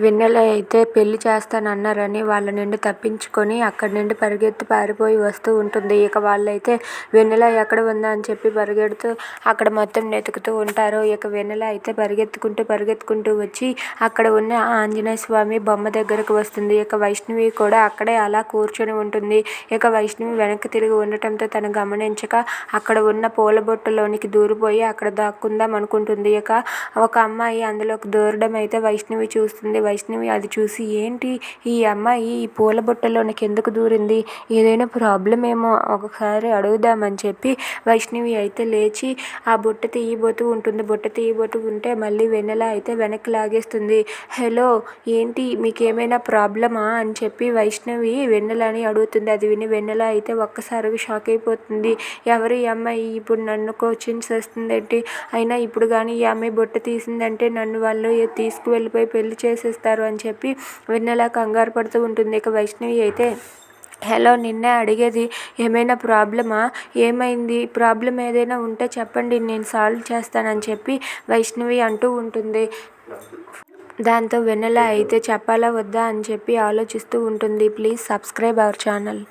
వెన్నెల అయితే పెళ్లి చేస్తానన్నారని వాళ్ళ నుండి తప్పించుకొని అక్కడి నుండి పరిగెత్తి పారిపోయి వస్తూ ఉంటుంది. ఇక వాళ్ళైతే వెన్నెల ఎక్కడ ఉందా అని చెప్పి పరిగెడుతూ అక్కడ మొత్తం వెతుకుతూ ఉంటారు. ఇక వెన్నెల అయితే పరిగెత్తుకుంటూ వచ్చి అక్కడ ఉన్న ఆంజనేయ స్వామి బొమ్మ దగ్గరకు వస్తుంది. ఇక వైష్ణవి కూడా అక్కడే అలా కూర్చొని ఉంటుంది. ఇక వైష్ణవి వెనక్కి తిరిగి ఉండటంతో తను గమనించక అక్కడ ఉన్న పూల బొట్టులోనికి దూరిపోయి అక్కడ దాక్కుందాం అనుకుంటుంది. ఇక ఒక అమ్మాయి అందులోకి దూరడం అయితే వైష్ణవి చూస్తుంది. వైష్ణవి అది చూసి, ఏంటి ఈ అమ్మాయి ఈ పూల బుట్టలోనికి ఎందుకు దూరింది, ఏదైనా ప్రాబ్లం ఏమో ఒకసారి అడుగుదామని చెప్పి వైష్ణవి అయితే లేచి ఆ బుట్ట తీయబోతూ ఉంటుంది. బుట్ట తీయబోతూ ఉంటే మళ్ళీ వెన్నెల అయితే వెనక్కి లాగేస్తుంది. హలో, ఏంటి మీకేమైనా ప్రాబ్లమా అని చెప్పి వైష్ణవి వెన్నెలని అడుగుతుంది. అది విని వెన్నెల అయితే ఒక్కసారిగా షాక్ అయిపోతుంది. ఎవరు ఈ అమ్మాయి, ఇప్పుడు నన్ను క్వశ్చన్స్ వేస్తుందేంటి, అయినా ఇప్పుడు కానీ ఈ అమ్మాయి బుట్ట తీసిందంటే నన్ను వాళ్ళు తీసుకువెళ్ళిపోయి పెళ్లి చేసేస్తారు అని చెప్పి వెన్నెల కంగారు పడుతూ ఉంటుంది. ఇక వైష్ణవి అయితే, హలో, నిన్నే అడిగేది, ఏమైనా ప్రాబ్లమా, ఏమైంది, ప్రాబ్లం ఏదైనా ఉంటే చెప్పండి, నేను సాల్వ్ చేస్తానని చెప్పి వైష్ణవి అంటూ ఉంటుంది. దాంతో వెన్నెల అయితే చెప్పాలా వద్దా అని చెప్పి ఆలోచిస్తూ ఉంటుంది. Please subscribe our channel.